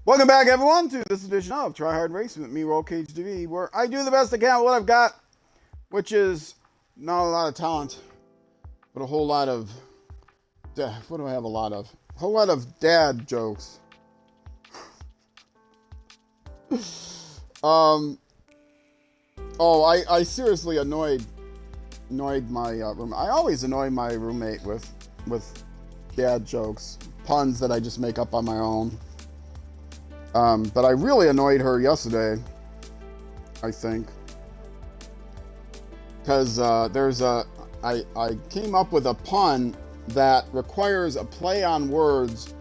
Welcome back, everyone, to this edition of Try Hard Racing with me, Roll Cage TV, where I do the best I can with what I've got, which is not a lot of talent, but a whole lot of. What do I have a lot of? A whole lot of dad jokes. I seriously annoyed my roommate. I always annoy my roommate with dad jokes, puns that I just make up on my own. But I really annoyed her yesterday, I think, because I came up with a pun that requires a play on words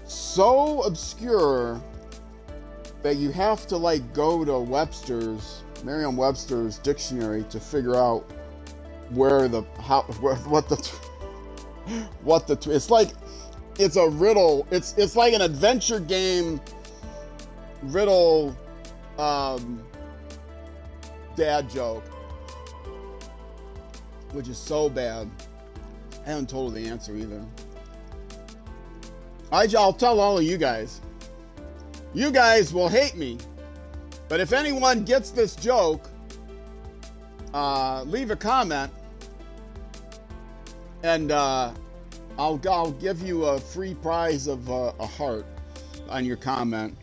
so obscure that you have to go to Merriam-Webster's dictionary to figure out it's a riddle. It's like an adventure game riddle dad joke, which is so bad. I haven't told her the answer either. I'll tell all of you guys. You guys will hate me, but if anyone gets this joke, leave a comment, and I'll give you a free prize of a heart on your comment.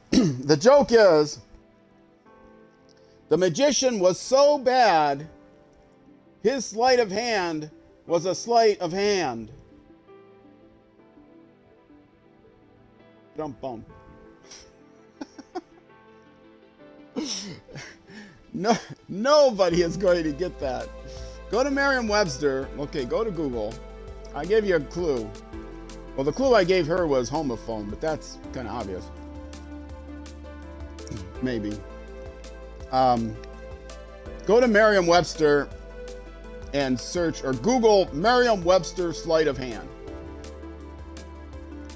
The joke is, the magician was so bad, his sleight of hand was a sleight of hand. Dum bum. No, nobody is going to get that. Go to Merriam-Webster. Okay, go to Google. I gave you a clue. Well, the clue I gave her was homophone, but that's kind of obvious. Maybe. Go to Merriam-Webster and search, or Google Merriam-Webster sleight of hand.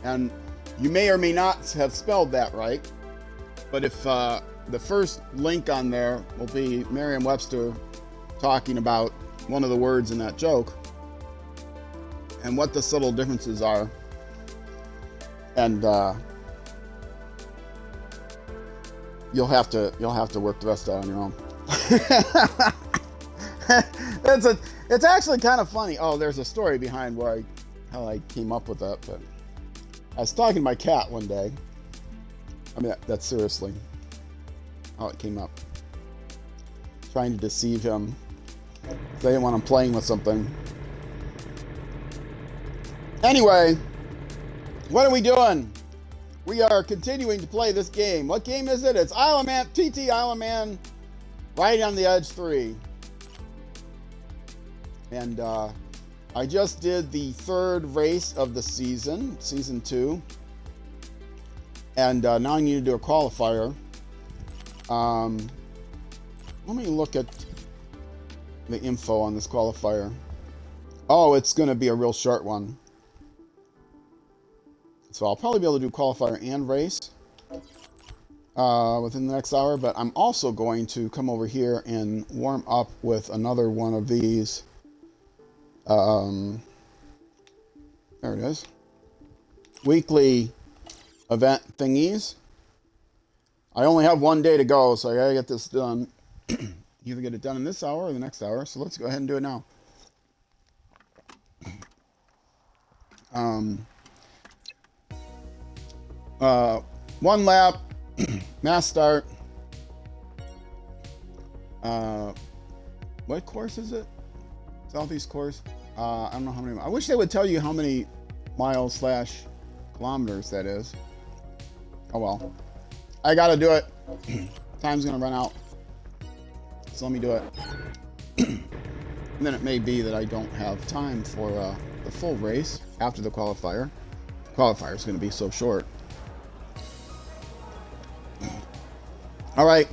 And you may or may not have spelled that right, but if the first link on there will be Merriam-Webster talking about one of the words in that joke and what the subtle differences are. And you'll have to work the rest out on your own. It's actually kind of funny. Oh, there's a story behind how I came up with that. But I was talking to my cat one day. I mean, that's seriously how it came up. Trying to deceive him. Saying when I'm playing with something. Anyway. What are we doing? We are continuing to play this game. What game is it? It's Isle of Man, TT Isle of Man, Right on the Edge 3. And I just did the third race of the season 2. And now I need to do a qualifier. Let me look at the info on this qualifier. Oh, it's going to be a real short one. So I'll probably be able to do qualifier and race within the next hour, but I'm also going to come over here and warm up with another one of these. There it is. Weekly event thingies. I only have one day to go, so I gotta get this done. Either get it done in this hour or the next hour, so let's go ahead and do it now. One lap, mass start. What course is it? Southeast course. I don't know how many. I wish they would tell you how many miles / kilometers that is. Oh well. I gotta do it. Time's gonna run out. So let me do it. And then it may be that I don't have time for the full race after the qualifier. Qualifier is gonna be so short. All right,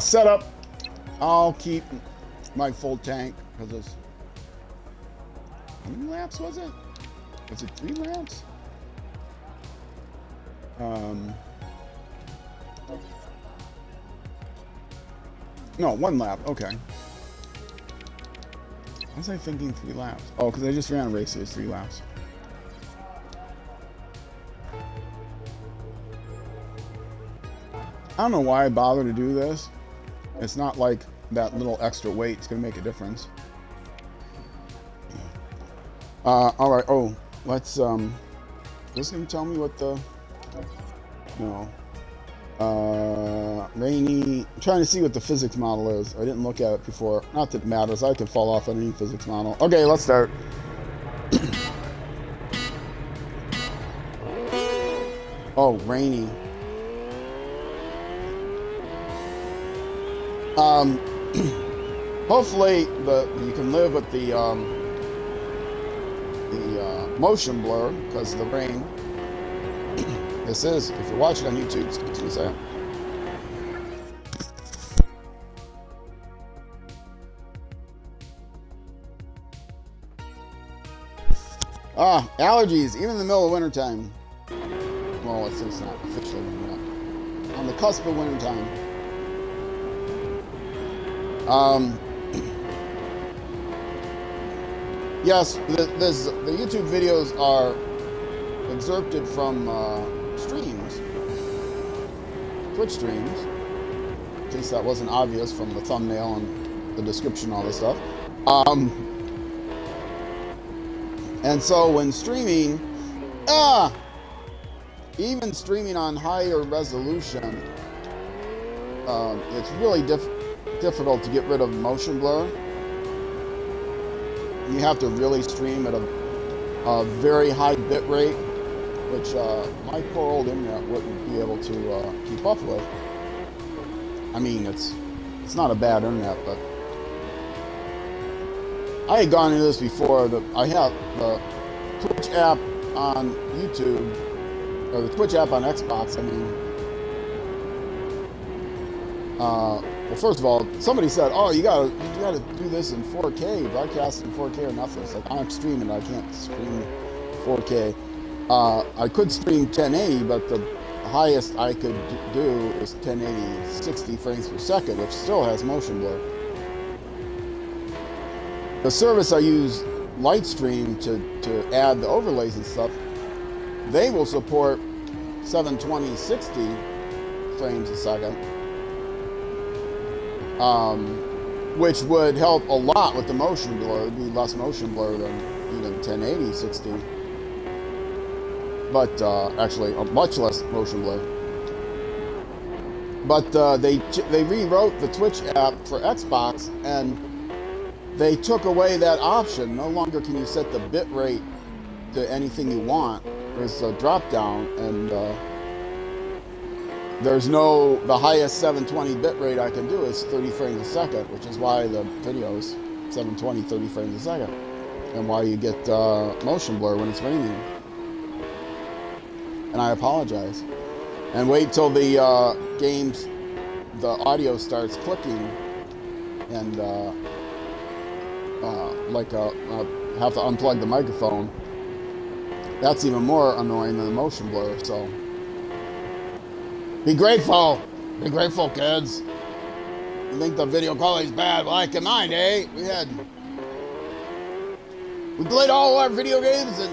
setup. I'll keep my full tank because it's. How many laps was it? Was it 3 laps? No, 1 lap. Okay. Why was I thinking 3 laps? Oh, because I just ran a race. It was 3 laps. I don't know why I bother to do this. It's not like that little extra weight is going to make a difference. All right. Oh, let's, this going to tell me what the, no. Rainy. I'm trying to see what the physics model is. I didn't look at it before. Not that it matters. I can fall off on any physics model. Okay, let's start. Oh, rainy. Hopefully you can live with the motion blur because of the rain. This is, if you're watching on YouTube, excuse me a second. Allergies, even in the middle of wintertime. Well, it's not officially winter yet. On the cusp of wintertime. Yes, the YouTube videos are excerpted from streams, Twitch streams, in case that wasn't obvious from the thumbnail and the description, all this stuff. And so when streaming, even streaming on higher resolution, it's really difficult to get rid of motion blur. You have to really stream at a very high bit rate, which my poor old internet wouldn't be able to keep up with. I mean, it's not a bad internet, but I had gone into this before. I have the Twitch app on YouTube, or the Twitch app on Xbox. I mean, well, first of all, somebody said, "Oh, you gotta do this in 4K, broadcast in 4K or nothing." It's like, I'm streaming, I can't stream 4K. I could stream 1080, but the highest I could do is 1080 60 frames per second, which still has motion blur. The service I use, Lightstream, to add the overlays and stuff, they will support 720 60 frames a second, which would help a lot with the motion blur. It'd be less motion blur than even 1080 60, but actually much less motion blur. But they rewrote the Twitch app for Xbox, and they took away that option. No longer can you set the bit rate to anything you want. There's a drop down, and there's the highest 720 bit rate I can do is 30 frames a second, which is why the video's 720, 30 frames a second, and why you get motion blur when it's raining. And I apologize. And wait till the audio starts clicking, and have to unplug the microphone. That's even more annoying than the motion blur. So be grateful, kids. You think the video quality's bad? Well, I can mind, eh? We played all our video games in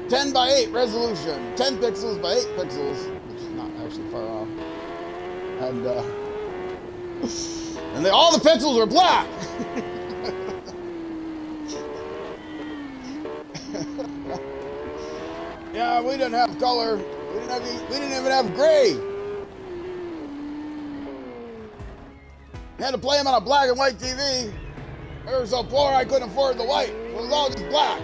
10 by 8 resolution, 10 pixels by 8 pixels, which is not actually far off. And all the pixels were black. Yeah, we didn't have color. We didn't even have gray. You had to play them on a black and white TV. We were so poor I couldn't afford the white. It was all just black.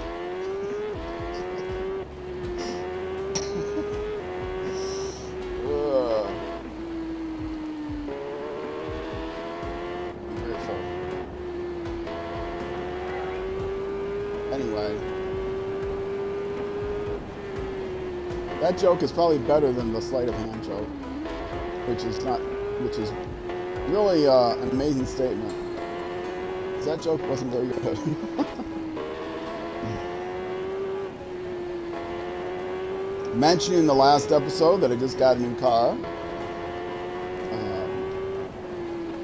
Anyway. That joke is probably better than the sleight of hand joke, which is really an amazing statement. That joke wasn't very good. Mentioning in the last episode that I just got a new car,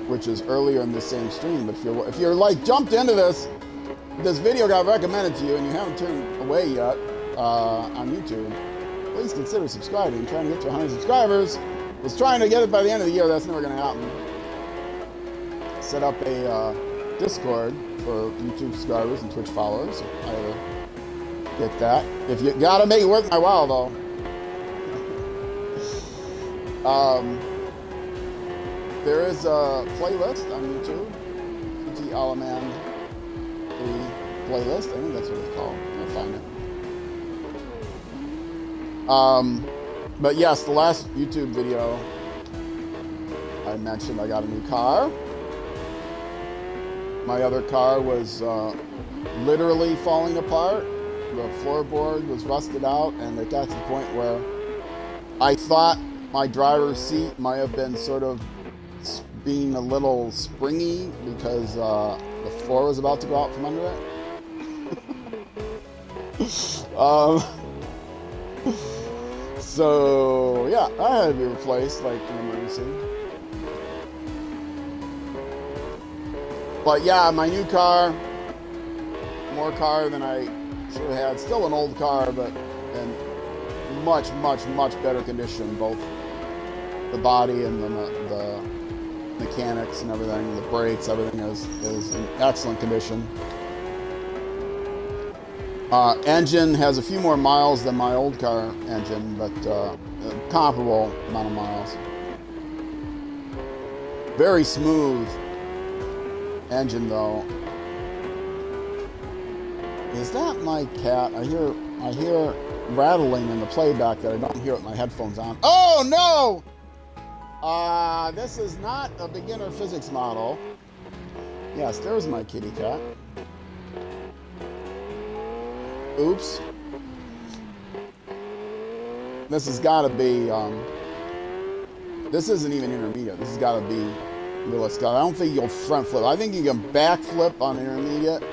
which is earlier in the same stream. But if you're like jumped into this video got recommended to you and you haven't turned away yet on YouTube, please consider subscribing. I'm trying to get to 100 subscribers. Was trying to get it by the end of the year. That's never going to happen. Set up a Discord for YouTube subscribers and Twitch followers. I get that. If you gotta make it worth my while, though. There is a playlist on YouTube. PT Alaman 3 playlist. I think that's what it's called. I'll find it. But yes, the last YouTube video I mentioned I got a new car. My other car was literally falling apart. The floorboard was rusted out, and it got to the point where I thought my driver's seat might have been sort of being a little springy because the floor was about to go out from under it. So yeah, I had to be replaced like an emergency. But yeah, my new car, more car than I should have had. Still an old car, but in much, much, much better condition. Both the body and the mechanics and everything, the brakes, everything is in excellent condition. Engine has a few more miles than my old car engine, but comparable amount of miles. Very smooth engine though. Is that my cat? I hear rattling in the playback that I don't hear with my headphones on. Oh no! This is not a beginner physics model. Yes, there's my kitty cat. Oops. This has got to be, this isn't even intermediate. This has got to be realistic. I don't think you'll front flip. I think you can back flip on intermediate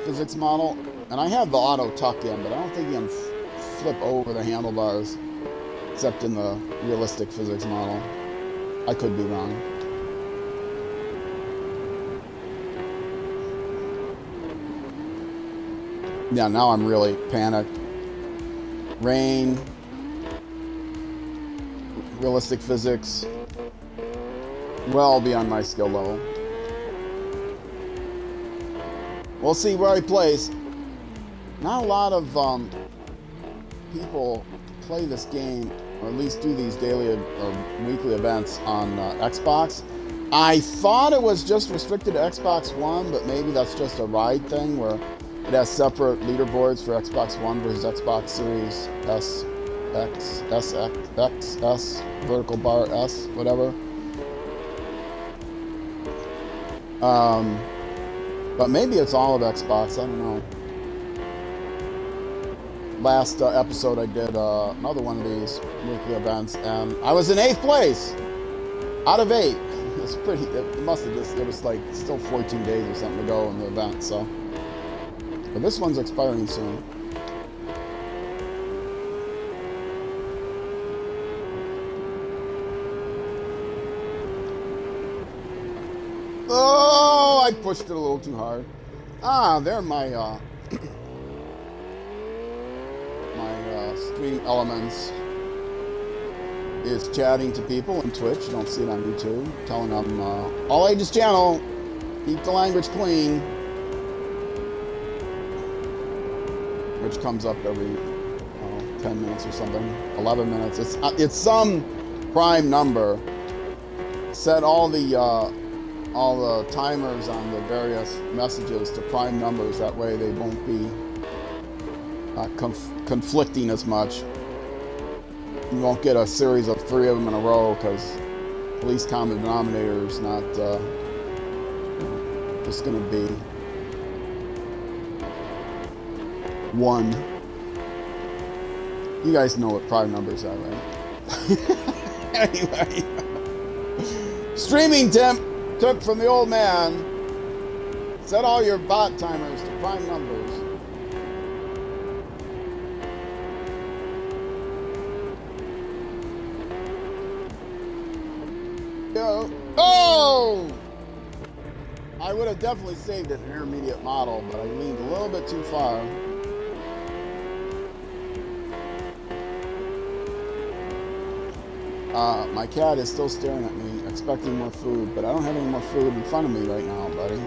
physics model. And I have the auto tuck in, but I don't think you can flip over the handlebars except in the realistic physics model. I could be wrong. Yeah, now I'm really panicked. Rain, realistic physics, well beyond my skill level. We'll see where I place. Not a lot of people play this game, or at least do these daily or weekly events on Xbox. I thought it was just restricted to Xbox One, but maybe that's just a ride thing where it has separate leaderboards for Xbox One versus Xbox Series S, X, S, vertical bar S, whatever. But maybe it's all of Xbox, I don't know. Last episode I did another one of these weekly events, and I was in 8th place out of 8. It's pretty, it must have just, it was like still 14 days or something to go in the event, so. But this one's expiring soon. Oh, I pushed it a little too hard. There my Stream Elements is chatting to people on Twitch. You don't see it on YouTube. Telling them, all ages channel, keep the language clean. Which comes up every 10 minutes or something, 11 minutes. It's some prime number. Set all the timers on the various messages to prime numbers. That way they won't be conflicting as much. You won't get a series of 3 of them in a row because the least common denominator is not just going to be 1. You guys know what prime numbers are, right? Anyway. Streaming tip from the old man. Set all your bot timers to prime numbers. Go. Oh! I would have definitely saved an intermediate model, but I leaned a little bit too far. My cat is still staring at me, expecting more food, but I don't have any more food in front of me right now, buddy.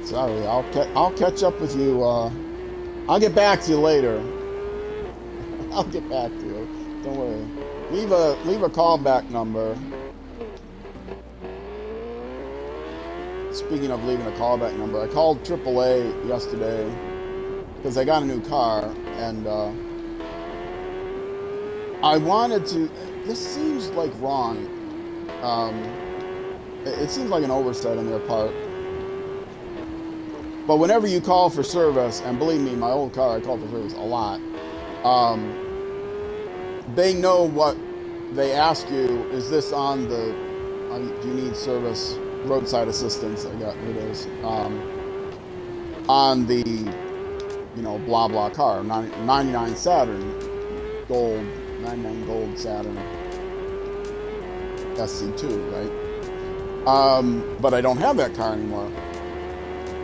Sorry, I'll catch up with you. I'll get back to you later. I'll get back to you. Don't worry. Leave a callback number. Speaking of leaving a callback number, I called AAA yesterday because I got a new car, and I wanted to. This seems like wrong. It seems like an oversight on their part. But whenever you call for service, and believe me, my old car, I call for service a lot. They know what they ask you. Is this on the? Do you need service? Roadside assistance. I got it is on the blah blah car. 99 Saturn gold, 99 gold Saturn SC2, right? But I don't have that car anymore.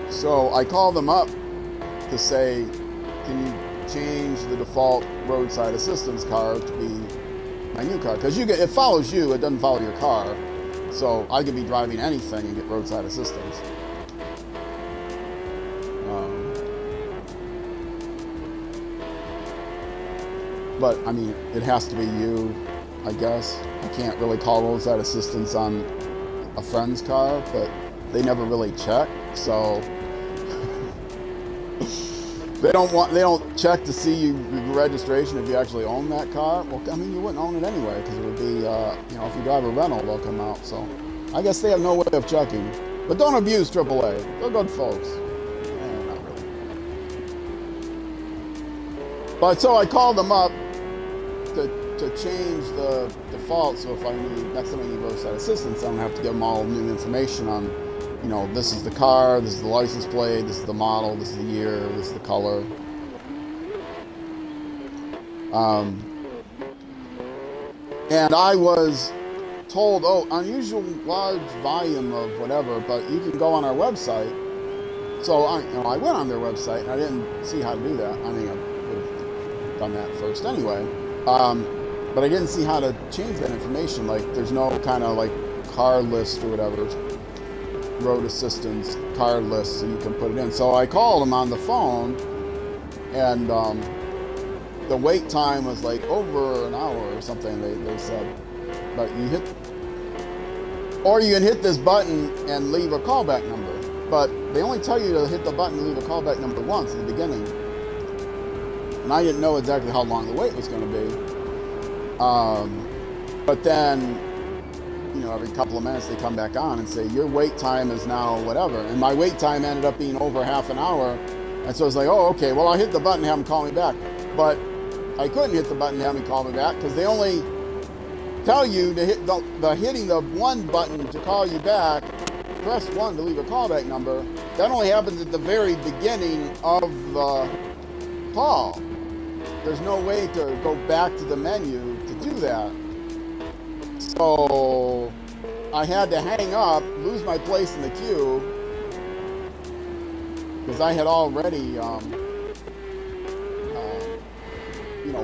So I call them up to say, can you change the default roadside assistance car to be my new car? Because it follows you, it doesn't follow your car. So I could be driving anything and get roadside assistance. But I mean, it has to be you, I guess. I can't really call roadside assistance on a friend's car, but they never really check. So they don't check to see your registration if you actually own that car. Well, I mean, you wouldn't own it anyway, because it would be, if you drive a rental, they'll come out. So I guess they have no way of checking. But don't abuse AAA. They're good folks. Not really. But so I called them up to change the default. So if next time I need roadside assistance, I don't have to give them all new information on, this is the car, this is the license plate, this is the model, this is the year, this is the color. And I was told, unusual large volume of whatever, but you can go on our website. So I went on their website and I didn't see how to do that. I mean, I would have done that first anyway. But I didn't see how to change that information. Like, there's no kind of like car list or whatever, road assistance car list, so you can put it in. So I called them on the phone, and the wait time was like over an hour or something. They said, but you can hit this button and leave a callback number. But they only tell you to hit the button and leave a callback number once in the beginning. And I didn't know exactly how long the wait was going to be. But then, every couple of minutes they come back on and say, your wait time is now whatever. And my wait time ended up being over half an hour. And so I was like, okay, well, I'll hit the button and have them call me back. But I couldn't hit the button and have them call me back because they only tell you to hit hitting the one button to call you back, press 1 to leave a callback number. That only happens at the very beginning of the call. There's no way to go back to the menu to do that. So I had to hang up, lose my place in the queue, because I had already,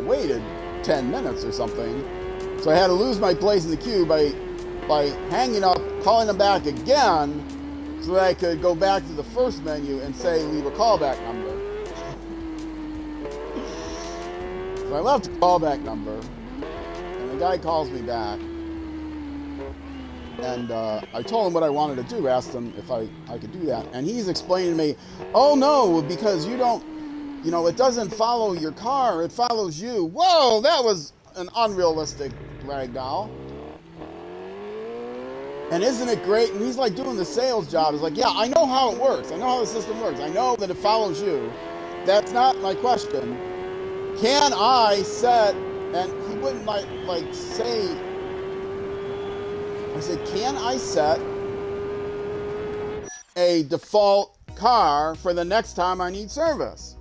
waited 10 minutes or something. So I had to lose my place in the queue by hanging up, calling them back again, so that I could go back to the first menu and say, leave a callback number. So I left a callback number, and the guy calls me back. And I told him what I wanted to do, asked him if I could do that. And he's explaining to me, oh no, because you don't, it doesn't follow your car, it follows you. Whoa, that was an unrealistic ragdoll. And isn't it great? And he's like doing the sales job. He's like, yeah, I know how it works. I know how the system works. I know that it follows you. That's not my question. Can I set, and he wouldn't like say, I said, can I set a default car for the next time I need service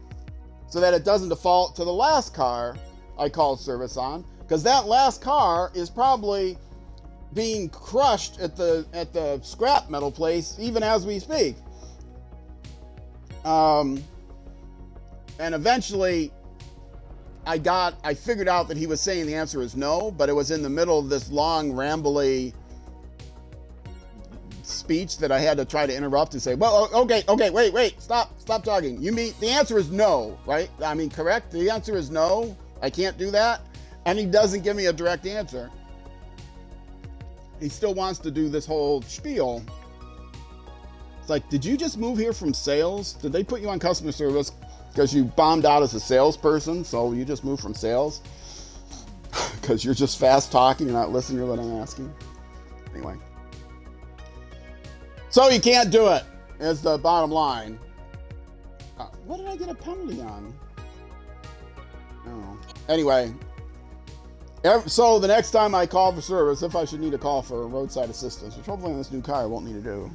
so that it doesn't default to the last car I called service on? Because that last car is probably being crushed at the scrap metal place even as we speak. And eventually I figured out that he was saying the answer is no, but it was in the middle of this long, rambly speech that I had to try to interrupt and say, well, okay, wait, stop talking. You mean the answer is no, right? I mean, correct? The answer is no. I can't do that. And he doesn't give me a direct answer. He still wants to do this whole spiel. It's like, did you just move here from sales? Did they put you on customer service because you bombed out as a salesperson? So you just moved from sales? Because you're just fast talking, you're not listening to what I'm asking? Anyway. So you can't do it, is the bottom line. What did I get a penalty on? I don't know. Anyway. So the next time I call for service, if I should need a call for roadside assistance, which hopefully in this new car I won't need to do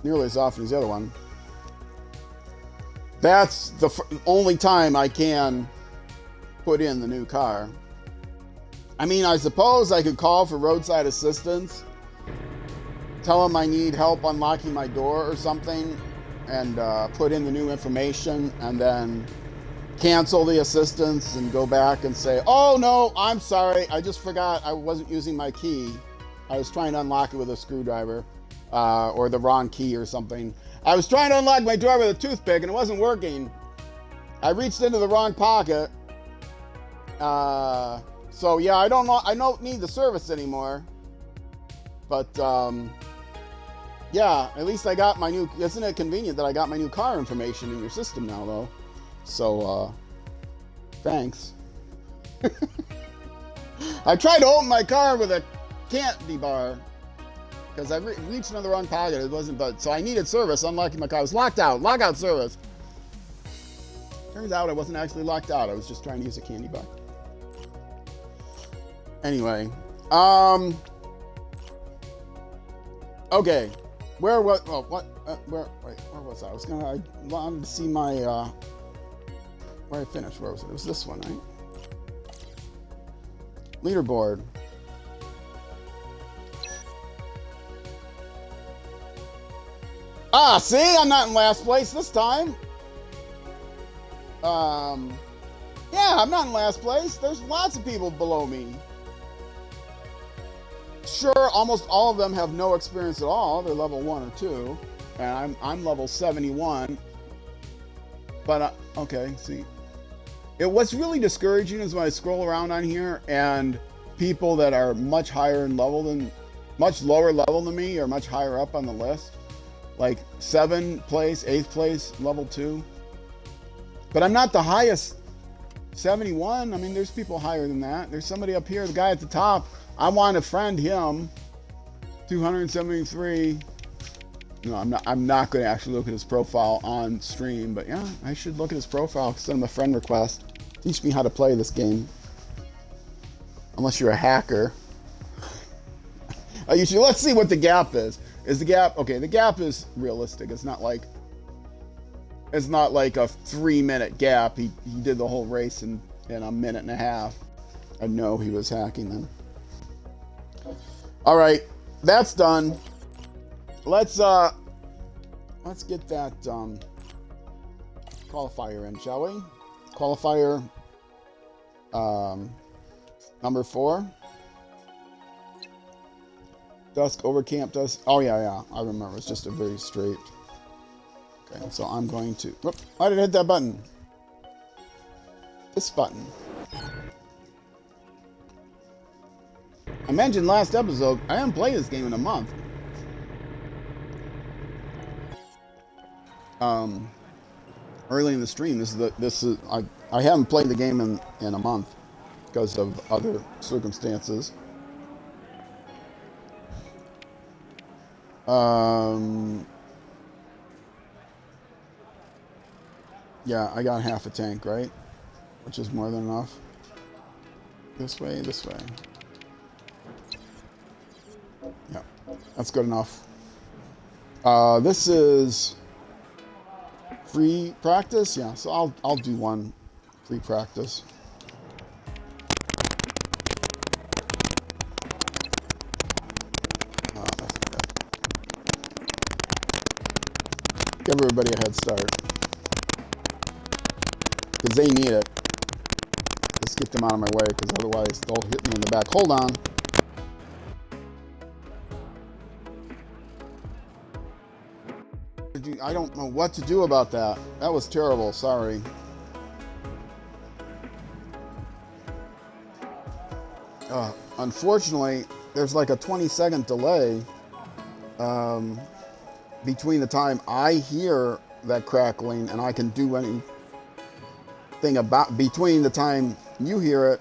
nearly as often as the other one, that's the only time I can put in the new car. I mean, I suppose I could call for roadside assistance, tell them I need help unlocking my door or something, and put in the new information, and then cancel the assistance and go back and say, oh no, I'm sorry, I just forgot I wasn't using my key. I was trying to unlock it with a screwdriver, or the wrong key or something. I was trying to unlock my door with a toothpick and it wasn't working. I reached into the wrong pocket. So yeah, I don't need the service anymore. But yeah, at least I got my new, isn't it convenient that I got my new car information in your system now though? So, thanks. I tried to open my car with a candy bar because I reached into the wrong pocket. It wasn't, but so I needed service. Unlocking my car. I was locked out. Lockout service. Turns out I wasn't actually locked out. I was just trying to use a candy bar. Anyway, okay. Where was? Oh, what? Where was I? I wanted to see my. Where I finished? Where was it? It was this one, right? Leaderboard. Ah, see? I'm not in last place this time. Yeah, I'm not in last place. There's lots of people below me. Sure, almost all of them have no experience at all. They're level 1 or 2. And I'm level 71. But, okay, see. What's really discouraging is when I scroll around on here and people that are much higher in level much lower level than me or much higher up on the list. Like 7th place, 8th place, level 2. But I'm not the highest. 71, I mean, there's people higher than that. There's somebody up here, the guy at the top. I want to friend him. 273. No, I'm not going to actually look at his profile on stream, but yeah, I should look at his profile, send him a friend request. Teach me how to play this game. Unless you're a hacker. Let's see what the gap is. Is the gap, okay, the gap is realistic. It's not like a 3-minute gap. He did the whole race in a minute and a half. I know he was hacking then. All right, that's done. Let's get that qualifier in, shall we? Qualifier number 4. Dusk over camp dusk. Oh yeah, I remember. It's just a very straight. Okay, so I'm going to. Whoop, why did I hit that button? This button. I mentioned last episode, I haven't played this game in a month. Early in the stream, I haven't played the game in a month because of other circumstances. Yeah, I got half a tank, right? Which is more than enough. This way. Yeah, that's good enough. This is free practice, yeah. So I'll do one free practice. Give everybody a head start because they need it. Let's get them out of my way, because otherwise they'll hit me in the back. Hold on. I don't know what to do about that. That was terrible. Sorry. Unfortunately, there's like a 20-second delay between the time I hear that crackling and I can do anything about, between the time you hear it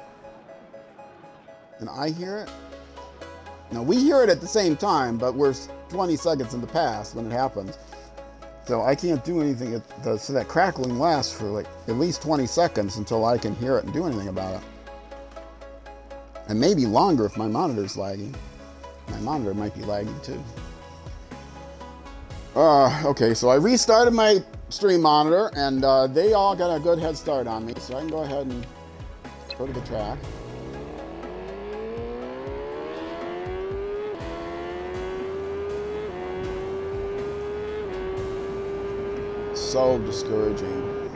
and I hear it. Now, we hear it at the same time, but we're 20 seconds in the past when it happens. So I can't do anything. So that crackling lasts for like at least 20 seconds until I can hear it and do anything about it. And maybe longer if my monitor's lagging. My monitor might be lagging too. Okay, so I restarted my stream monitor, and they all got a good head start on me, so I can go ahead and go to the track. So discouraging.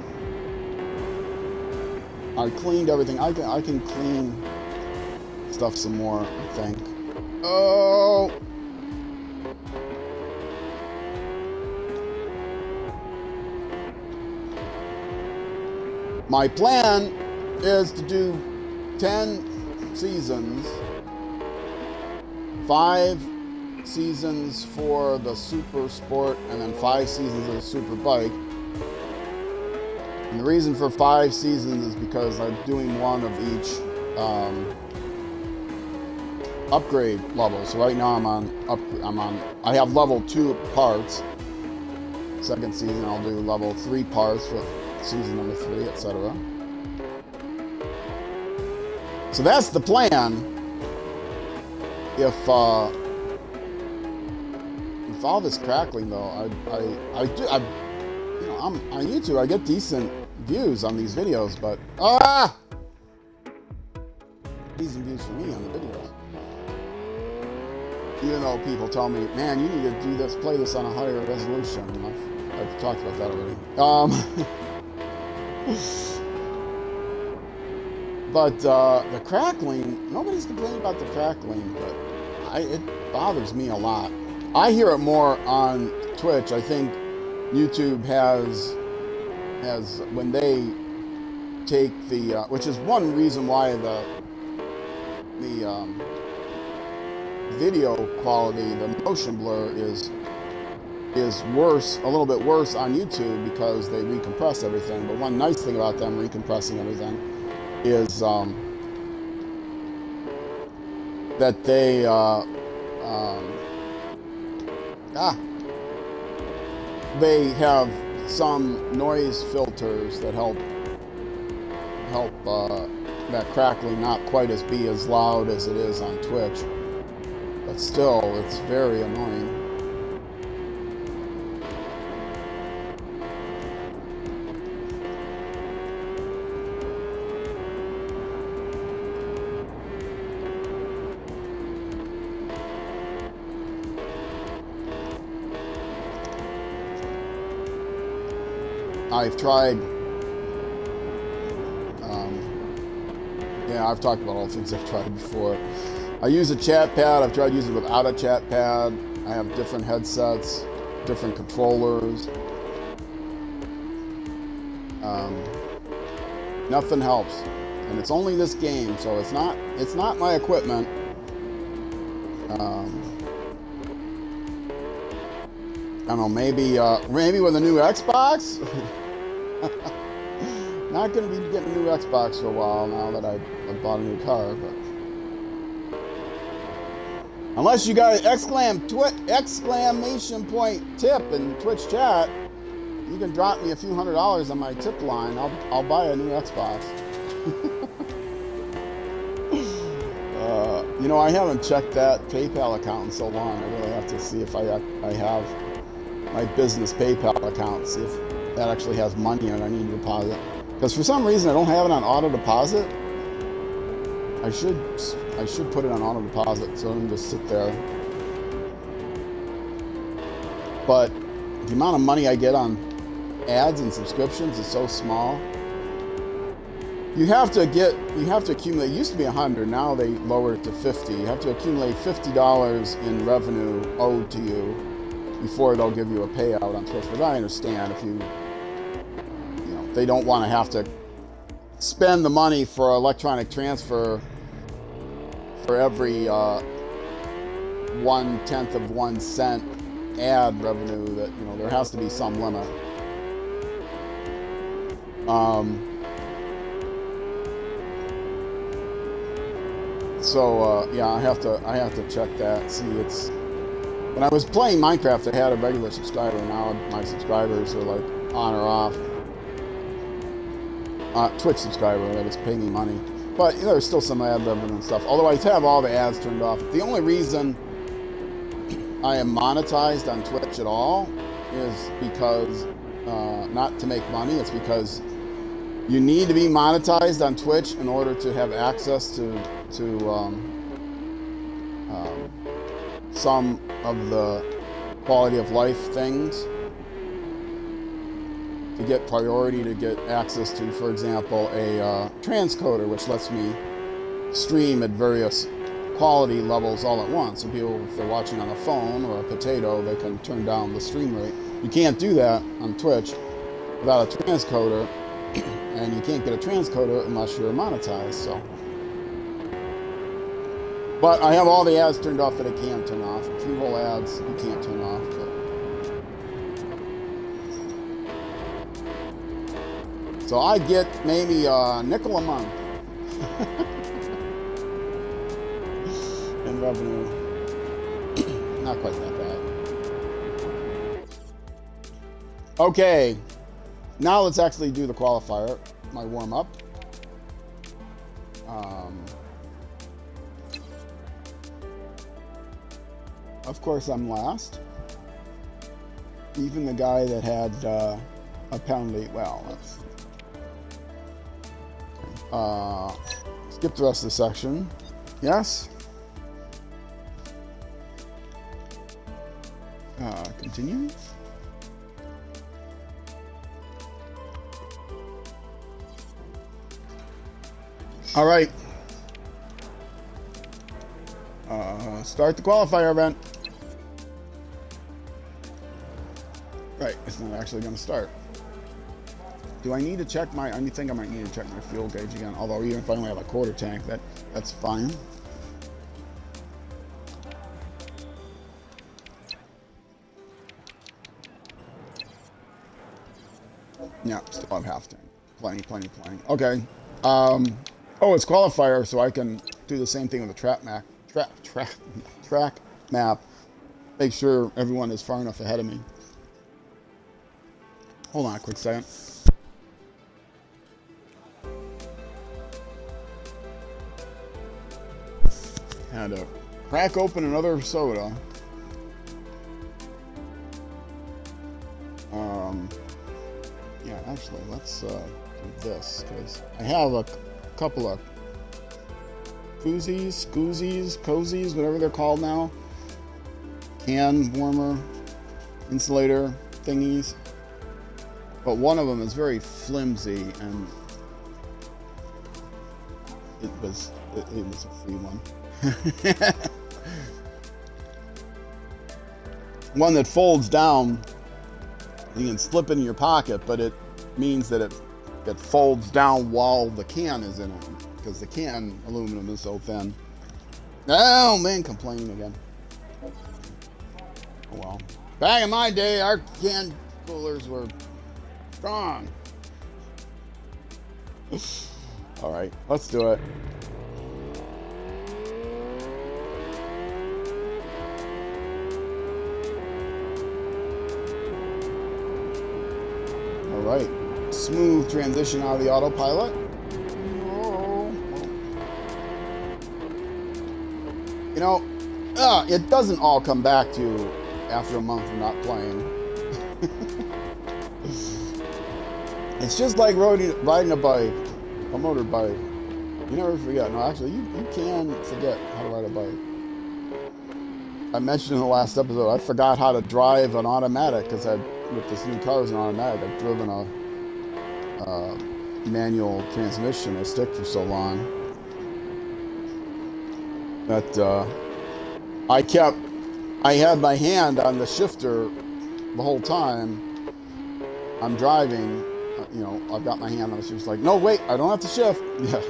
I cleaned everything. I can clean stuff some more, I think. Oh! My plan is to do 10 seasons, 5 seasons for the Supersport, and then 5 seasons of the Super Bike. And the reason for 5 seasons is because I'm doing one of each upgrade level. So right now I have level 2 parts. Second season I'll do level 3 parts for season number 3, etc. So that's the plan. If all this crackling though, I'm on YouTube. I get decent views on these videos, but decent views for me on the videos. Even though people tell me, man, you need to do this, play this on a higher resolution. I've talked about that already. But the crackling, nobody's complaining about the crackling, but it bothers me a lot. I hear it more on Twitch. I think YouTube has when they take the, which is one reason why the video quality, the motion blur is worse, a little bit worse on YouTube because they recompress everything. But one nice thing about them recompressing everything is that they they have some noise filters that help that crackling not quite be as loud as it is on Twitch. But still, it's very annoying. I've tried, I've talked about all the things I've tried before. I use a chat pad. I've tried using it without a chat pad. I have different headsets, different controllers. Nothing helps, and it's only this game, so it's not my equipment. I don't know, maybe with a new Xbox. Not going to be getting a new Xbox for a while now that I bought a new car, but unless you got an exclamation point tip in Twitch chat, you can drop me a few $100s on my tip line. I'll buy a new Xbox. I haven't checked that PayPal account in so long. I really have to see if I have my business PayPal account, see if that actually has money in it I need to deposit. Because for some reason I don't have it on auto deposit. I should put it on auto deposit so I can just sit there. But the amount of money I get on ads and subscriptions is so small. You have to accumulate. It used to be 100. Now they lowered it to 50. You have to accumulate $50 in revenue owed to you before they'll give you a payout on Twitch. But I understand if they don't want to have to spend the money for electronic transfer for every 1/10 of 1 cent ad revenue. That there has to be some limit. So yeah, I have to check that. See, it's when I was playing Minecraft, I had a regular subscriber. Now my subscribers are like on or off. Twitch subscriber that is paying me money, but there's still some ad revenue and stuff. Although I have all the ads turned off. The only reason I am monetized on Twitch at all is because not to make money. It's because you need to be monetized on Twitch in order to have access to some of the quality of life things, to get priority, to get access to, for example, a transcoder, which lets me stream at various quality levels all at once. So people, if they're watching on a phone or a potato, they can turn down the stream rate. You can't do that on Twitch without a transcoder, and you can't get a transcoder unless you're monetized. So, but I have all the ads turned off that I can turn off. A few whole ads you can't turn off. So I get maybe a nickel a month in revenue. Not quite that bad. Okay, now let's actually do the qualifier, my warm-up. Of course, I'm last. Even the guy that had a penalty, well, let's skip the rest of the section. Yes. Continue. All right. Start the qualifier event. Right, it's not actually going to start. Do I need to check my? I think I might need to check my fuel gauge again. Although even if I only have a quarter tank, that's fine. Yeah, still have half tank. Plenty. Okay. Oh, it's qualifier, so I can do the same thing with the track map. Make sure everyone is far enough ahead of me. Hold on a quick second. Had to crack open another soda. Yeah, actually, let's do this, because I have a couple of koozies, cozies, whatever they're called now. Can warmer, insulator thingies. But one of them is very flimsy, and it was a free one. One that folds down, you can slip in your pocket, but it means that it folds down while the can is in it, because the can aluminum is so thin. Oh man, complaining again. Oh well. Back in my day, our can coolers were strong. All right, let's do it. All right, smooth transition out of the autopilot. You know, it doesn't all come back to you after a month of not playing. It's just like riding a bike, a motorbike. You never forget. No, actually, you can forget how to ride a bike. I mentioned in the last episode, I forgot how to drive an automatic, because with this new car as an automatic, I've driven a manual transmission will stick for so long that I had my hand on the shifter the whole time I'm driving. You know, I've got my hand on the shifter. It's like, no, wait, I don't have to shift. Yeah,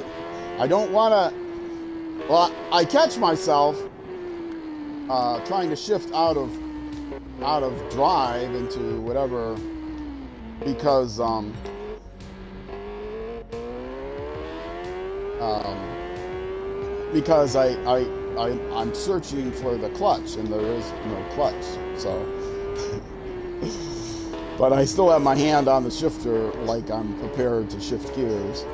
I don't want to. Well, I catch myself trying to shift out of drive into whatever because I'm searching for the clutch and there is no clutch. So, but I still have my hand on the shifter like I'm prepared to shift gears.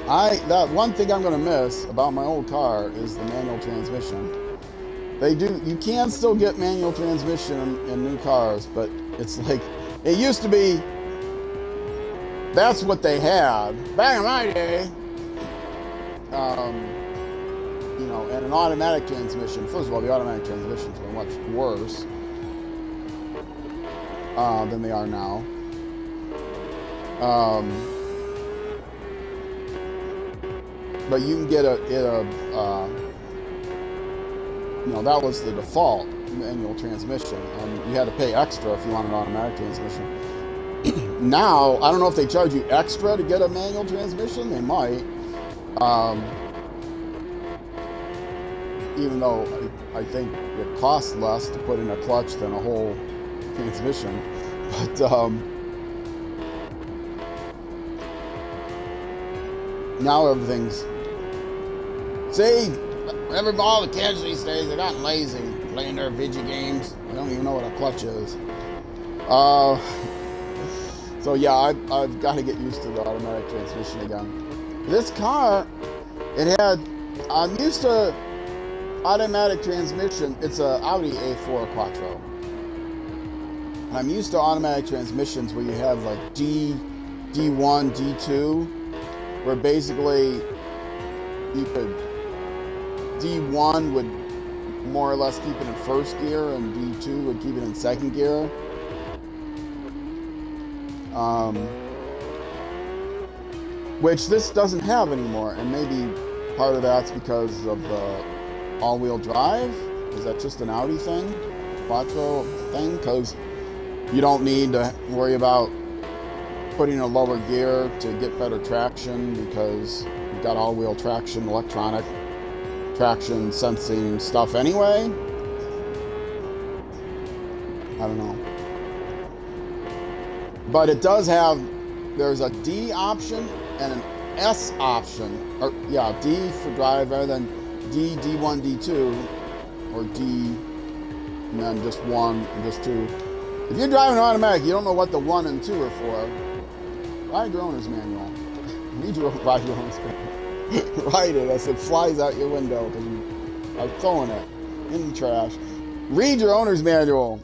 That one thing I'm gonna miss about my old car is the manual transmission. You can still get manual transmission in new cars, but it's like, it used to be, that's what they had back in my day. You know, and an automatic transmission, first of all, the automatic transmissions were much worse than they are now. But you can get you know, that was the default manual transmission, and you had to pay extra if you want an automatic transmission. Now, I don't know if they charge you extra to get a manual transmission. They might. Even though I think it costs less to put in a clutch than a whole transmission. But now everything's... See, all the kids these days, they've gotten lazy playing their video games. They don't even know what a clutch is. So yeah, I've got to get used to the automatic transmission again. This car, I'm used to automatic transmission. It's a Audi A4 Quattro. I'm used to automatic transmissions where you have like D1, D2, where basically you could, D1 would more or less keep it in first gear and D2 would keep it in second gear. Which this doesn't have anymore, and maybe part of that's because of the all-wheel drive. Is that just an Audi thing, Quattro thing? Because you don't need to worry about putting a lower gear to get better traction because you've got all-wheel traction, electronic traction sensing stuff anyway. I don't know. But it does have, there's a D option and an S option. Or yeah, D for drive rather than D, D1, D2, or D, and then just 1 and just 2. If you're driving automatic, you don't know what the 1 and 2 are for. Ride your owner's manual. Ride your owner's manual. Write it as it flies out your window because you are throwing it in the trash. Read your owner's manual.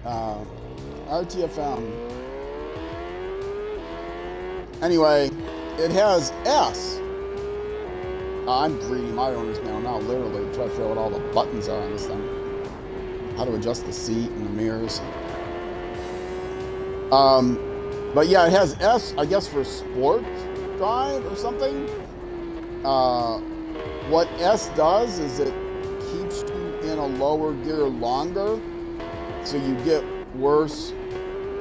RTFM. Anyway, it has S. I'm reading my owner's manual now, literally, to try to figure out what all the buttons are on this thing. How to adjust the seat and the mirrors. But yeah, it has S, I guess, for sport drive or something. What S does is it keeps you in a lower gear longer, so you get worse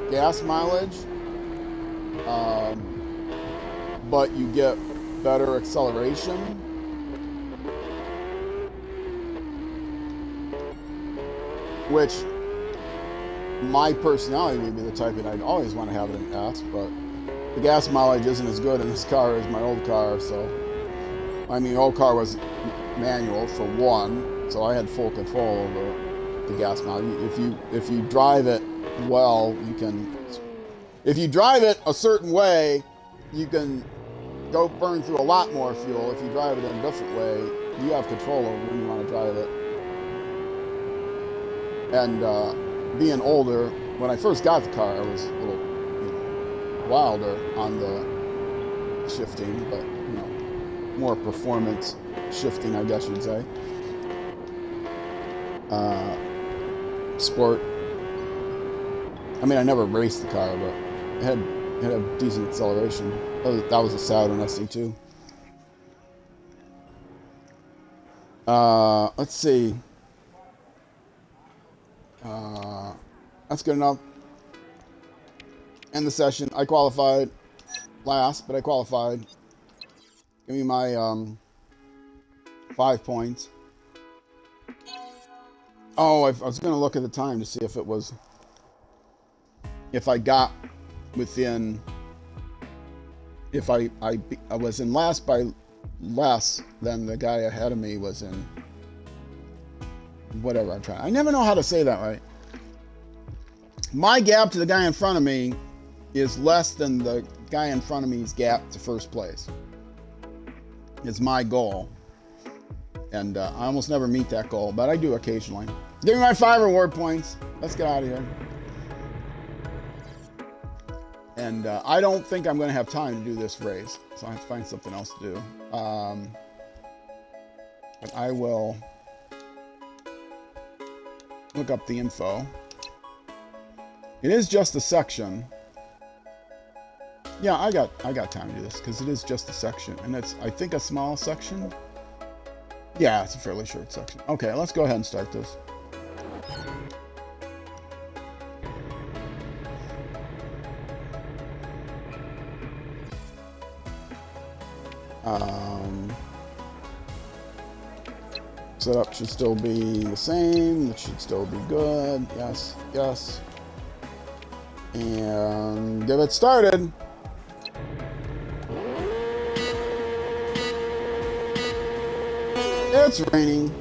gas mileage, but you get better acceleration. Which, my personality would be the type that I'd always want to have it in S, but the gas mileage isn't as good in this car as my old car, so... I mean, old car was manual for one, so I had full control over the gas mileage. If you drive it well, you can... If you drive it a certain way, you can go burn through a lot more fuel. If you drive it in a different way, you have control over when you want to drive it. And being older, when I first got the car, I was a little, wilder on the shifting, but, more performance shifting, I guess you'd say. Sport. I mean, I never raced the car, but it had a decent acceleration. That was a Saturn SC2. Let's see. That's good enough. End the session. I qualified last, but I qualified. Give me my 5 points. Oh, I was going to look at the time to see if it was, if I got within, if I was in last by less than the guy ahead of me was in, whatever I'm trying. I never know how to say that right. My gap to the guy in front of me is less than the guy in front of me's gap to first place. It's my goal. And I almost never meet that goal, but I do occasionally. Give me my 5 reward points. Let's get out of here. And I don't think I'm going to have time to do this race, so I have to find something else to do. But I will look up the info. It is just a section. Yeah, I got time to do this because it is just a section, and it's, I think, a small section. Yeah, it's a fairly short section. Okay, let's go ahead and start this. Setup should still be the same. It should still be good. Yes, yes. And get it started. It's raining.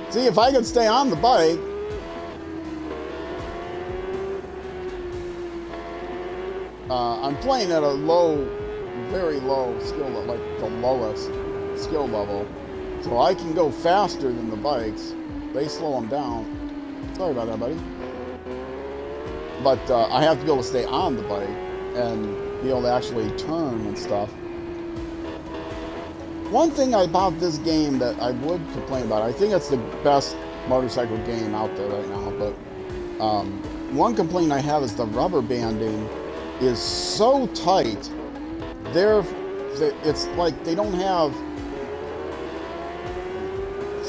See, if I could stay on the bike. I'm playing at a low, very low skill level, like the lowest skill level. So I can go faster than the bikes. They slow them down. Sorry about that, buddy. But I have to be able to stay on the bike and be able to actually turn and stuff. One thing about this game that I would complain about, I think it's the best motorcycle game out there right now, but one complaint I have is the rubber banding is so tight. It's like they don't have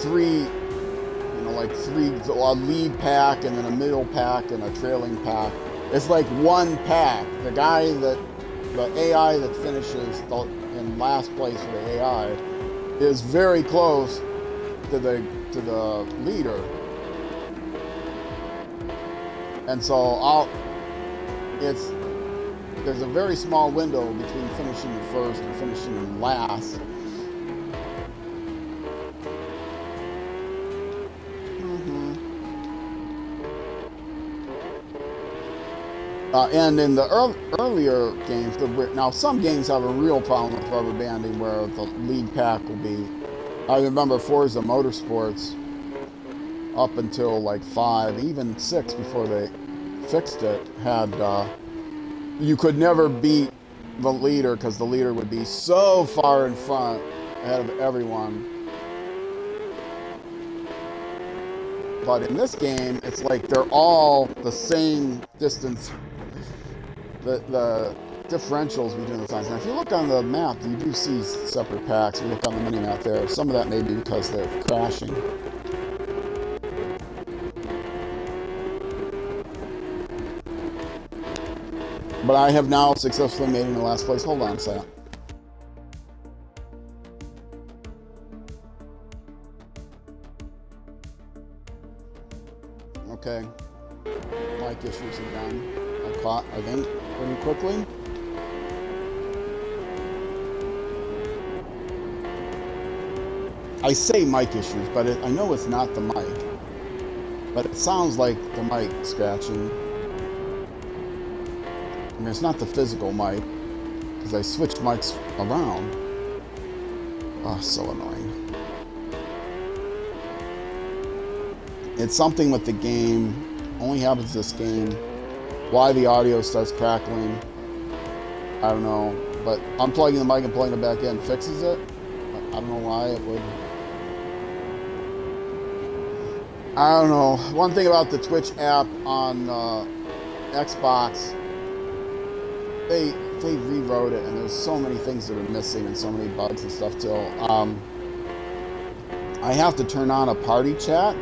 a lead pack and then a middle pack and a trailing pack. It's like one pack. The AI that finishes in last place for the AI is very close to the leader, and so there's a very small window between finishing in first and finishing in last. And in the earlier games, now some games have a real problem with rubber banding where the lead pack will be, I remember Forza Motorsports up until like 5, even 6 before they fixed it, had, you could never beat the leader because the leader would be so far in front ahead of everyone. But in this game, it's like they're all the same distance. The differentials between the times. Now, if you look on the map, you do see separate packs. We look on the mini-map there. Some of that may be because they're crashing. But I have now successfully made it in the last place. Hold on a second. Okay. Mic issues are done. I caught, I think, pretty quickly. I say mic issues, but I know it's not the mic. But it sounds like the mic scratching. I mean, it's not the physical mic, because I switched mics around. Oh, so annoying. It's something with the game. Only happens this game. Why the audio starts crackling, I don't know. But unplugging the mic and plugging it back in fixes it. I don't know why it would. I don't know. One thing about the Twitch app on Xbox, they rewrote it, and there's so many things that are missing and so many bugs and stuff too. I have to turn on a party chat,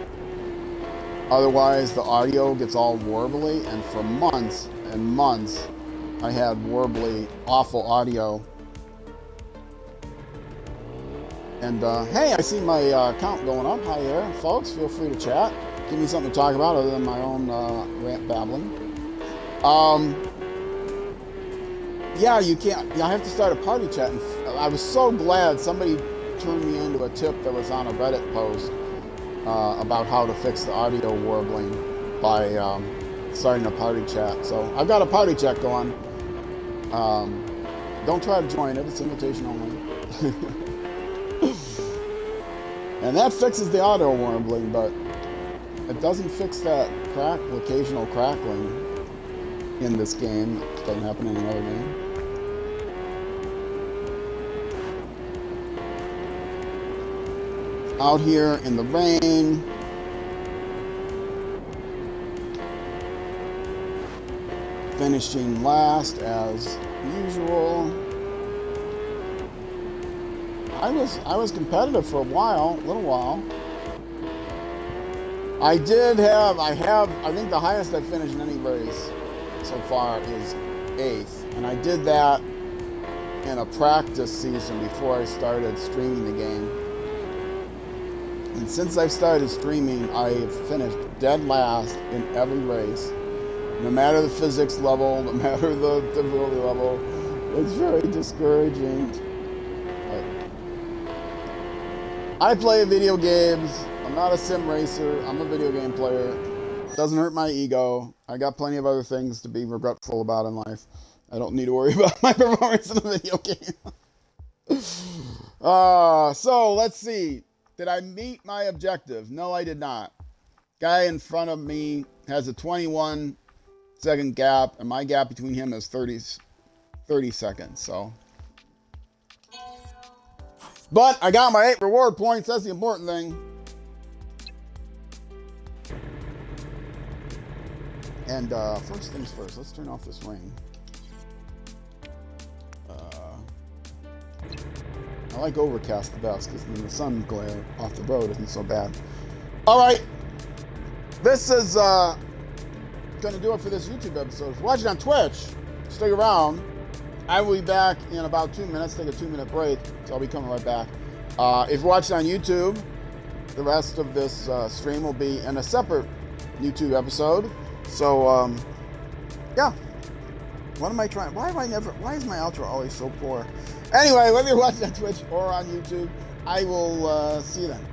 otherwise the audio gets all warbly, and for months and months I had warbly, awful audio. And hey, I see my count going up. Hi there, folks. Feel free to chat. Give me something to talk about other than my own rant babbling. Yeah, you can't. I have to start a party chat. And I was so glad somebody turned me into a tip that was on a Reddit post about how to fix the audio warbling by starting a party chat. So I've got a party chat going. Don't try to join it. It's invitation only. And that fixes the audio warbling, but it doesn't fix that occasional crackling in this game. It doesn't happen in any other game. Out here in the rain. Finishing last as usual. I was competitive for a little while. I think the highest I've finished in any race so far is 8th. And I did that in a practice season before I started streaming the game. And since I've started streaming, I've finished dead last in every race. No matter the physics level, no matter the difficulty level. It's very discouraging. I play video games. I'm not a sim racer. I'm a video game player. It doesn't hurt my ego. I got plenty of other things to be regretful about in life. I don't need to worry about my performance in a video game. So let's see. Did I meet my objective? No, I did not. Guy in front of me has a 21-second gap, and my gap between him is 30 seconds. So. But I got my 8 reward points. That's the important thing. And first things first, let's turn off this rain. I like overcast the best because then the sun glare off the road isn't so bad. All right. This is going to do it for this YouTube episode. If you're watching on Twitch, stick around. I will be back in about 2 minutes. Take a 2-minute break, so I'll be coming right back. If you're watching on YouTube, the rest of this stream will be in a separate YouTube episode. So, yeah. What am I trying? Why is my outro always so poor? Anyway, whether you're watching on Twitch or on YouTube, I will see you then.